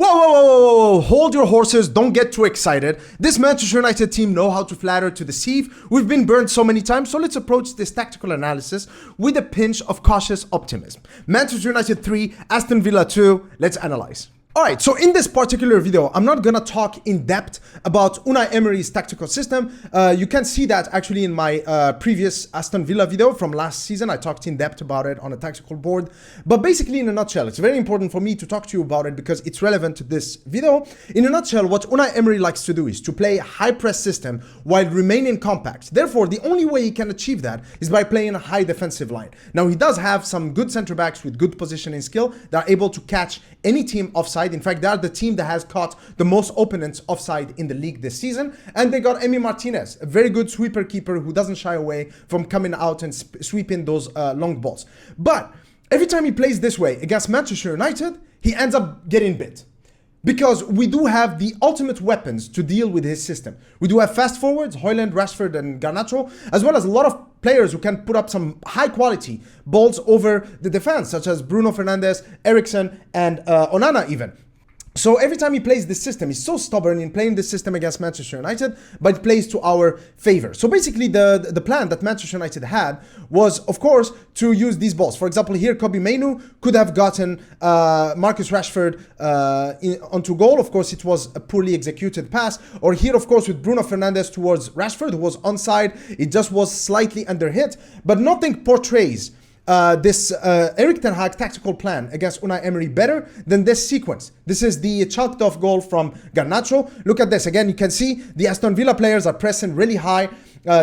Whoa, hold your horses, don't get too excited. This Manchester United team know how to flatter to deceive. We've been burned so many times, so let's approach this tactical analysis with a pinch of cautious optimism. Manchester United 3, Aston Villa 2, let's analyze. Alright, so in this particular video, I'm not gonna talk in depth about Unai Emery's tactical system. You can see that actually in my previous Aston Villa video from last season. I talked in depth about it on a tactical board. But basically, in a nutshell, it's very important for me to talk to you about it because it's relevant to this video. In a nutshell, what Unai Emery likes to do is to play a high press system while remaining compact. Therefore, the only way he can achieve that is by playing a high defensive line. Now, he does have some good center backs with good positioning skill that are able to catch any team offside. In fact, they are the team that has caught the most opponents offside in the league this season. And they got Emi Martinez, a very good sweeper keeper who doesn't shy away from coming out and sweeping those long balls. But every time he plays this way against Manchester United, he ends up getting bit. Because we do have the ultimate weapons to deal with his system. We do have fast forwards, Hojlund, Rashford, and Garnacho, as well as a lot of players who can put up some high quality balls over the defense, such as Bruno Fernandes, Eriksen, and Onana even. So every time he plays this system, he's so stubborn in playing this system against Manchester United, but it plays to our favor. So basically the plan that Manchester United had was, of course, to use these balls. For example, here Kobbie Mainoo could have gotten Marcus Rashford onto goal. Of course, it was a poorly executed pass. Or here, of course, with Bruno Fernandes towards Rashford, who was onside. It just was slightly under hit, but nothing portrays this Erik Ten Hag tactical plan against Unai Emery better than this sequence. This is the chalked off goal from Garnacho. Look at this. Again, you can see the Aston Villa players are pressing really high,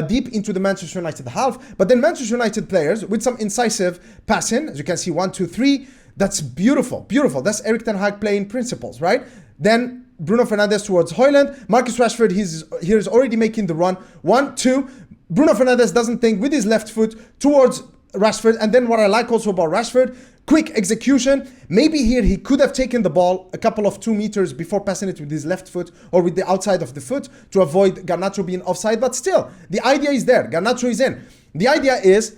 deep into the Manchester United half. But then Manchester United players with some incisive passing, as you can see, 1, 2, 3. That's beautiful, beautiful. That's Erik Ten Hag playing principles, right? Then Bruno Fernandes towards Hojlund. Marcus Rashford, he's already making the run. 1, 2. Bruno Fernandes doesn't think with his left foot towards Rashford. And then what I like also about Rashford, quick execution. Maybe here he could have taken the ball a couple of 2 meters before passing it with his left foot or with the outside of the foot to avoid Garnacho being offside. But still, the idea is there. Garnacho is in. The idea is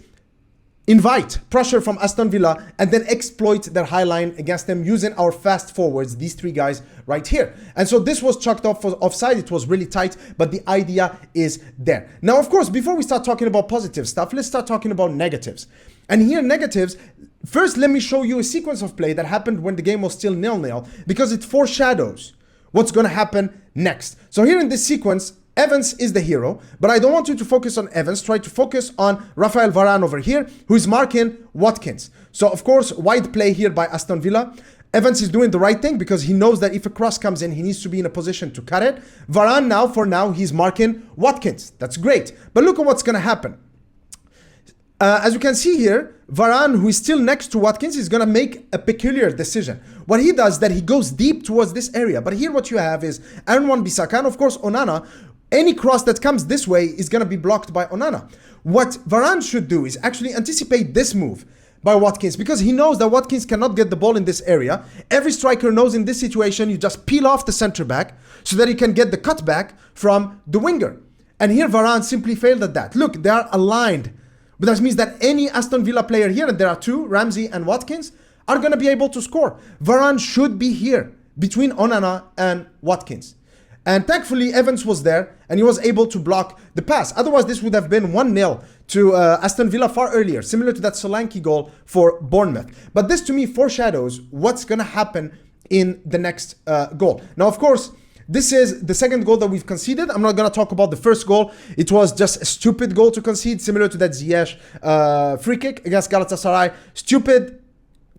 invite pressure from Aston Villa and then exploit their high line against them using our fast forwards, these 3 guys right here. And so this was chucked off for offside. It was really tight, but the idea is there. Now, of course, before we start talking about positive stuff, let's start talking about negatives. And here, negatives, first, let me show you a sequence of play that happened when the game was still 0-0 because it foreshadows what's going to happen next. So here in this sequence, Evans is the hero, but I don't want you to focus on Evans. Try to focus on Rafael Varane over here, who is marking Watkins. So, of course, wide play here by Aston Villa. Evans is doing the right thing because he knows that if a cross comes in, he needs to be in a position to cut it. Varane now, for now, he's marking Watkins. That's great. But look at what's going to happen. As you can see here, Varane, who is still next to Watkins, is going to make a peculiar decision. What he does is that he goes deep towards this area. But here what you have is Aaron Wan-Bissaka and, of course, Onana. Any cross that comes this way is going to be blocked by Onana. What Varane should do is actually anticipate this move by Watkins because he knows that Watkins cannot get the ball in this area. Every striker knows in this situation you just peel off the center back so that he can get the cutback from the winger. And here Varane simply failed at that. Look, they are aligned. But that means that any Aston Villa player here, and there are 2, Ramsey and Watkins, are going to be able to score. Varane should be here between Onana and Watkins. And thankfully, Evans was there and he was able to block the pass. Otherwise, this would have been 1-0 to Aston Villa far earlier, similar to that Solanke goal for Bournemouth. But this, to me, foreshadows what's going to happen in the next goal. Now, of course, this is the second goal that we've conceded. I'm not going to talk about the first goal. It was just a stupid goal to concede, similar to that Ziyech free kick against Galatasaray. Stupid,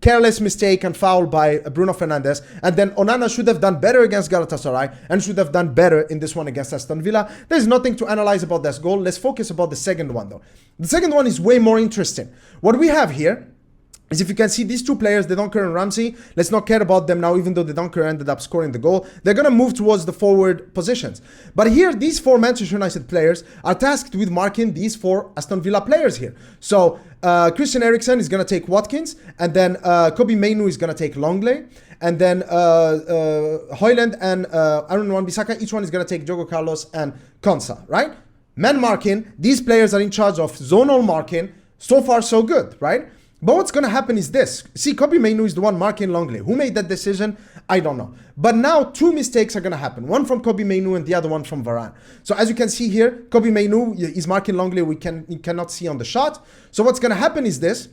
careless mistake and foul by Bruno Fernandes. And then Onana should have done better against Galatasaray and should have done better in this one against Aston Villa. There's nothing to analyze about this goal. Let's focus about the second one though. The second one is way more interesting. What we have here is, if you can see, these 2 players, the Dunker and Ramsey, let's not care about them now, even though the Dunker ended up scoring the goal. They're going to move towards the forward positions. But here, these 4 Manchester United players are tasked with marking these 4 Aston Villa players here. So Christian Eriksen is going to take Watkins, and then Kobbie Mainoo is going to take Longley, and then Hojlund and Aaron Wan-Bissaka, each one is going to take Diogo Carlos and Konsa, right? Man marking, these players are in charge of zonal marking. So far, so good, right? But what's going to happen is this. See, Kobbie Mainoo is the one marking Longley. Who made that decision? I don't know. But now two mistakes are going to happen. One from Kobbie Mainoo and the other one from Varane. So as you can see here, Kobbie Mainoo is marking Longley. You cannot see on the shot. So what's going to happen is this.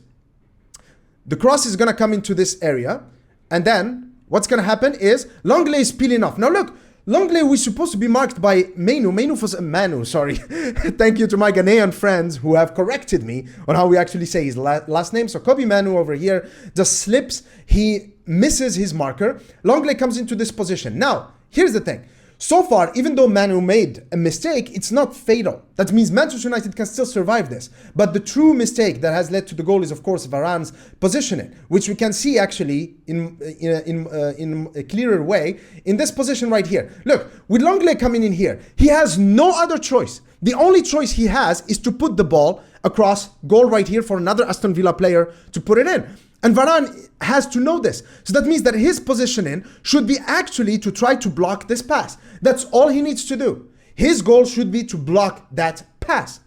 The cross is going to come into this area. And then what's going to happen is Longley is peeling off. Now look, Longley was supposed to be marked by Manu, sorry. Thank you to my Ghanaian friends who have corrected me on how we actually say his last name. So Kobbie Mainoo over here just slips. He misses his marker. Longley comes into this position. Now, here's the thing. So far, even though Manu made a mistake, it's not fatal. That means Manchester United can still survive this. But the true mistake that has led to the goal is, of course, Varane's positioning, which we can see actually in a clearer way in this position right here. Look, with Longley coming in here, he has no other choice. The only choice he has is to put the ball across goal right here for another Aston Villa player to put it in. And Varane has to know this. So that means that his positioning should be actually to try to block this pass. That's all he needs to do. His goal should be to block that pass.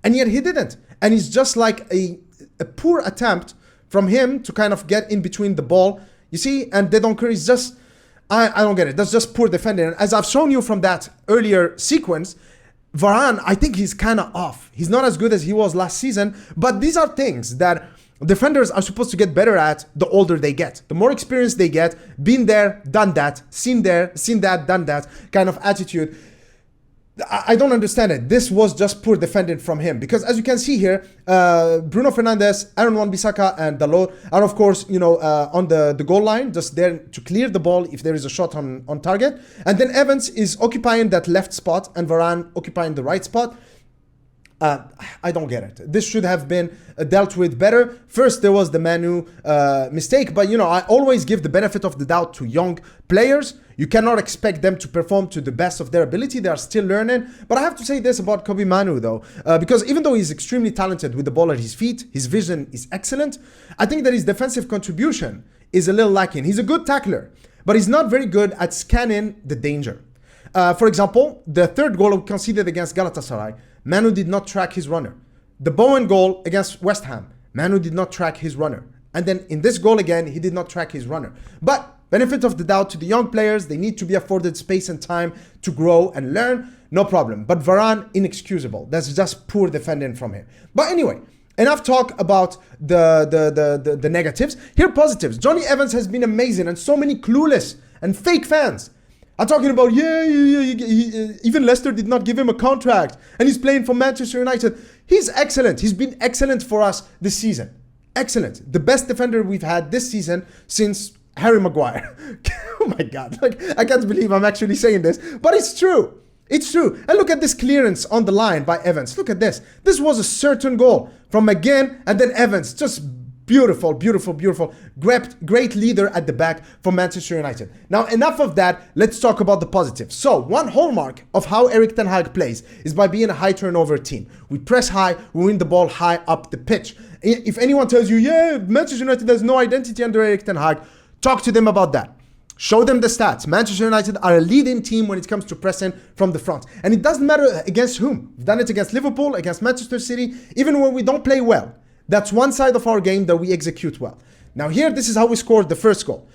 And yet he didn't. And it's just like a poor attempt from him to kind of get in between the ball. You see, and Dedonker is just, I don't get it. That's just poor defending. And as I've shown you from that earlier sequence, Varane, I think he's kind of off. He's not as good as he was last season. But these are things that defenders are supposed to get better at the older they get. The more experience they get, been there, done that, seen that, done that kind of attitude. I don't understand it. This was just poor defending from him. Because as you can see here, Bruno Fernandes, Aaron Wan-Bissaka and Dalot are of course, on the goal line, just there to clear the ball if there is a shot on target. And then Evans is occupying that left spot and Varane occupying the right spot. I don't get it. This should have been dealt with better. First, there was the Manu mistake, but I always give the benefit of the doubt to young players. You cannot expect them to perform to the best of their ability. They are still learning. But I have to say this about Kobbie Mainoo though, because even though he's extremely talented with the ball at his feet, his vision is excellent. I think that his defensive contribution is a little lacking. He's a good tackler, but he's not very good at scanning the danger. For example, the third goal conceded against Galatasaray, Manu did not track his runner. The Bowen goal against West Ham, Manu did not track his runner. And then in this goal again, he did not track his runner. But benefit of the doubt to the young players, they need to be afforded space and time to grow and learn, no problem. But Varane, inexcusable. That's just poor defending from him. But anyway, enough talk about the negatives. Here are positives. Johnny Evans has been amazing, and so many clueless and fake fans are talking about, even Leicester did not give him a contract and he's playing for Manchester United. He's excellent. He's been excellent for us this season. Excellent. The best defender we've had this season since Harry Maguire. Oh my God. I can't believe I'm actually saying this, but it's true. It's true. And look at this clearance on the line by Evans. Look at this. This was a certain goal from McGinn and then Evans. Just beautiful, beautiful, beautiful. Great leader at the back for Manchester United. Now, enough of that. Let's talk about the positives. So, one hallmark of how Erik ten Hag plays is by being a high turnover team. We press high, we win the ball high up the pitch. If anyone tells you, Manchester United has no identity under Erik ten Hag, talk to them about that. Show them the stats. Manchester United are a leading team when it comes to pressing from the front. And it doesn't matter against whom. We've done it against Liverpool, against Manchester City, even when we don't play well. That's one side of our game that we execute well. Now here, this is how we scored the first goal.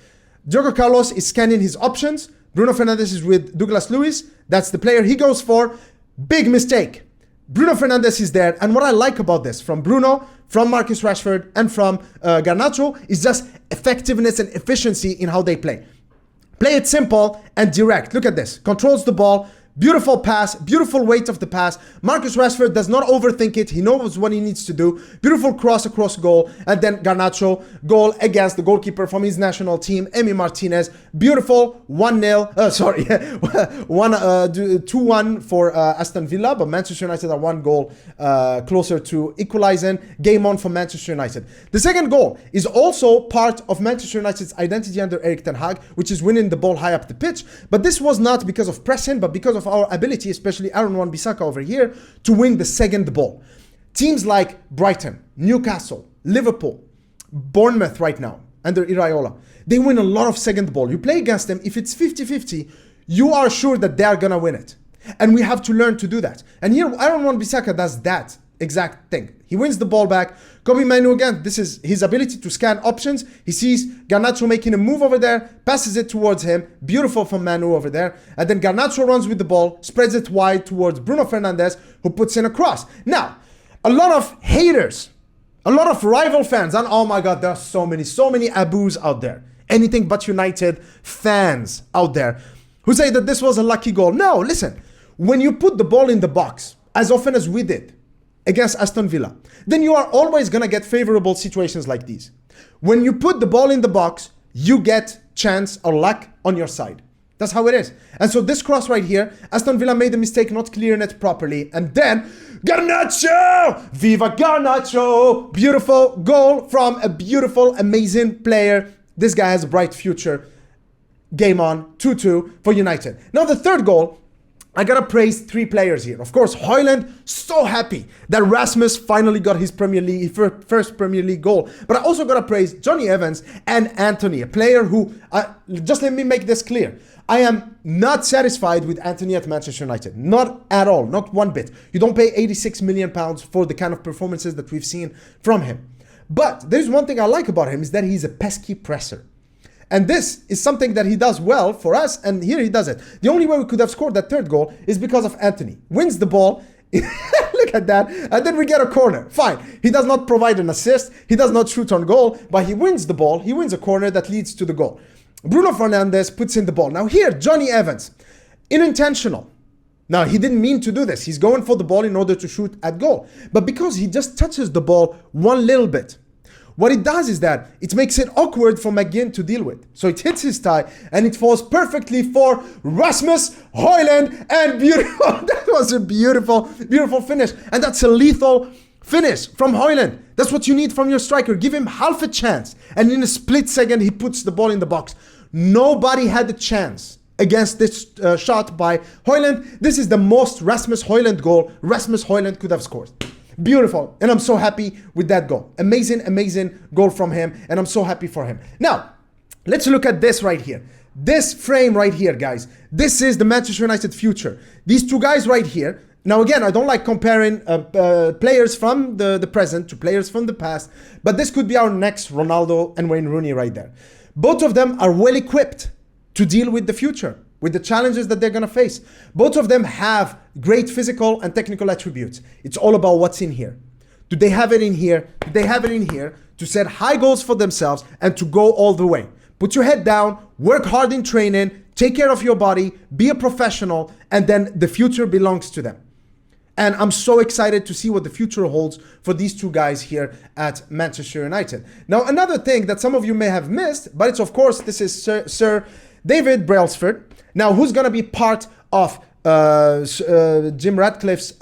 Diogo Carlos is scanning his options. Bruno Fernandes is with Douglas Luiz. That's the player he goes for. Big mistake. Bruno Fernandes is there. And what I like about this from Bruno, from Marcus Rashford, and from Garnacho is just effectiveness and efficiency in how they play. Play it simple and direct. Look at this. Controls the ball. Beautiful pass, beautiful weight of the pass. Marcus Rashford does not overthink it. He knows what he needs to do. Beautiful cross across goal. And then Garnacho, goal against the goalkeeper from his national team, Emi Martinez. Beautiful 1-0. 2-1 for Aston Villa. But Manchester United are one goal closer to equalizing. Game on for Manchester United. The second goal is also part of Manchester United's identity under Erik ten Hag, which is winning the ball high up the pitch. But this was not because of pressing, but because of our ability, especially Aaron Wan-Bissaka over here, to win the second ball. Teams like Brighton, Newcastle, Liverpool, Bournemouth right now, under Iraola, they win a lot of second ball. You play against them, if it's 50-50, you are sure that they are going to win it. And we have to learn to do that. And here, Aaron Wan-Bissaka does that exact thing. He wins the ball back. Kobe Manu again, this is his ability to scan options. He sees Garnacho making a move over there, passes it towards him. Beautiful from Manu over there. And then Garnacho runs with the ball, spreads it wide towards Bruno Fernandes, who puts in a cross. Now, a lot of haters, a lot of rival fans, and oh my God, there are so many Abus out there. Anything but United fans out there who say that this was a lucky goal. No, listen, when you put the ball in the box, as often as we did against Aston Villa, then you are always going to get favorable situations like these. When you put the ball in the box, you get chance or luck on your side. That's how it is. And so this cross right here, Aston Villa made the mistake not clearing it properly. And then Garnacho! Viva Garnacho! Beautiful goal from a beautiful, amazing player. This guy has a bright future. Game on, 2-2 for United. Now the third goal, I gotta praise three players here. Of course, Hojlund, so happy that Rasmus finally got his first Premier League goal. But I also gotta praise Johnny Evans and Anthony, a player who, just let me make this clear. I am not satisfied with Anthony at Manchester United. Not at all, not one bit. You don't pay £86 million for the kind of performances that we've seen from him. But there's one thing I like about him is that he's a pesky presser. And this is something that he does well for us, and here he does it. The only way we could have scored that third goal is because of Anthony. Wins the ball, look at that, and then we get a corner. Fine, he does not provide an assist, he does not shoot on goal, but he wins the ball, he wins a corner that leads to the goal. Bruno Fernandes puts in the ball. Now here, Johnny Evans, unintentional. Now, he didn't mean to do this. He's going for the ball in order to shoot at goal. But because he just touches the ball one little bit, what it does is that it makes it awkward for McGinn to deal with. So it hits his thigh and it falls perfectly for Rasmus Hojlund, and beautiful. That was a beautiful, beautiful finish. And that's a lethal finish from Hojlund. That's what you need from your striker. Give him half a chance. And in a split second, he puts the ball in the box. Nobody had a chance against this shot by Hojlund. This is the most Rasmus Hojlund goal Rasmus Hojlund could have scored. Beautiful. And I'm so happy with that goal. Amazing, amazing goal from him. And I'm so happy for him. Now, let's look at this right here. This frame right here, guys. This is the Manchester United future. These two guys right here. Now, again, I don't like comparing players from the present to players from the past. But this could be our next Ronaldo and Wayne Rooney right there. Both of them are well equipped to deal with the future, with the challenges that they're going to face. Both of them have great physical and technical attributes. It's all about what's in here. Do they have it in here? Do they have it in here to set high goals for themselves and to go all the way? Put your head down, work hard in training, take care of your body, be a professional, and then the future belongs to them. And I'm so excited to see what the future holds for these two guys here at Manchester United. Now, another thing that some of you may have missed, but it's of course, this is Sir David Brailsford. Now, who's going to be part of Jim Ratcliffe's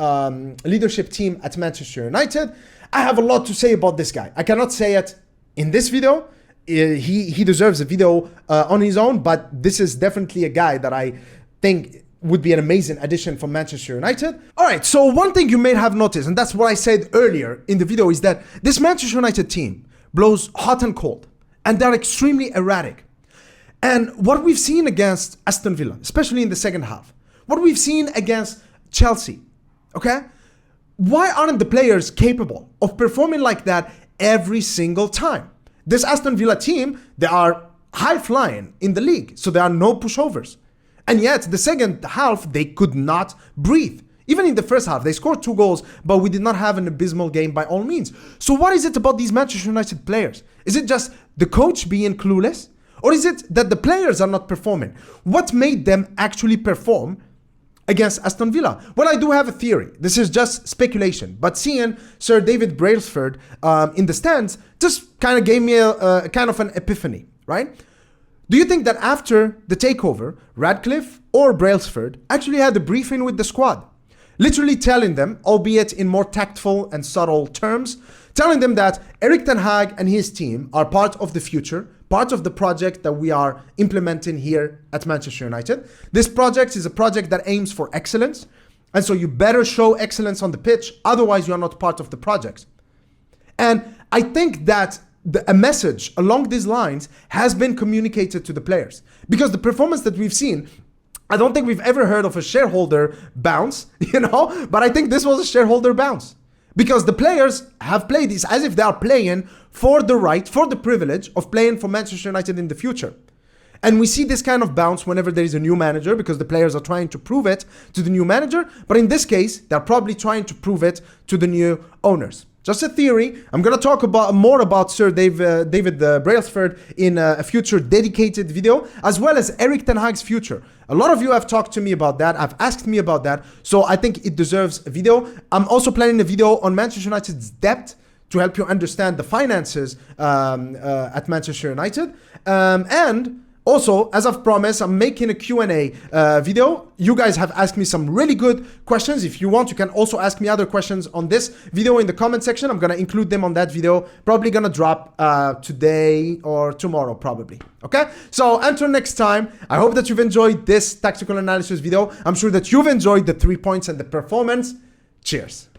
leadership team at Manchester United? I have a lot to say about this guy. I cannot say it in this video. He deserves a video on his own, but this is definitely a guy that I think would be an amazing addition for Manchester United. All right, so one thing you may have noticed, and that's what I said earlier in the video, is that this Manchester United team blows hot and cold, and they're extremely erratic. And what we've seen against Aston Villa, especially in the second half, what we've seen against Chelsea, okay? Why aren't the players capable of performing like that every single time? This Aston Villa team, they are high-flying in the league, so there are no pushovers. And yet, the second half, they could not breathe. Even in the first half, they scored 2 goals, but we did not have an abysmal game by all means. So what is it about these Manchester United players? Is it just the coach being clueless? Or is it that the players are not performing? What made them actually perform against Aston Villa? Well, I do have a theory. This is just speculation. But seeing Sir David Brailsford in the stands just kind of gave me a kind of an epiphany, right? Do you think that after the takeover, Radcliffe or Brailsford actually had a briefing with the squad? Literally telling them, albeit in more tactful and subtle terms, telling them that Erik Ten Hag and his team are part of the future, part of the project that we are implementing here at Manchester United. This project is a project that aims for excellence, and so you better show excellence on the pitch, otherwise you are not part of the project. And I think that a message along these lines has been communicated to the players, because the performance that we've seen, I don't think we've ever heard of a shareholder bounce, but I think this was a shareholder bounce. Because the players have played this as if they are playing for the right, for the privilege of playing for Manchester United in the future. And we see this kind of bounce whenever there is a new manager, because the players are trying to prove it to the new manager. But in this case, they're probably trying to prove it to the new owners. Just a theory. I'm going to talk more about Sir David Brailsford in a future dedicated video, as well as Erik Ten Hag's future. A lot of you have talked to me about that. Have asked me about that. So I think it deserves a video. I'm also planning a video on Manchester United's debt to help you understand the finances at Manchester United. And also, as I've promised, I'm making a Q&A video. You guys have asked me some really good questions. If you want, you can also ask me other questions on this video in the comment section. I'm going to include them on that video. Probably going to drop today or tomorrow, probably. Okay? So until next time, I hope that you've enjoyed this tactical analysis video. I'm sure that you've enjoyed the 3 points and the performance. Cheers.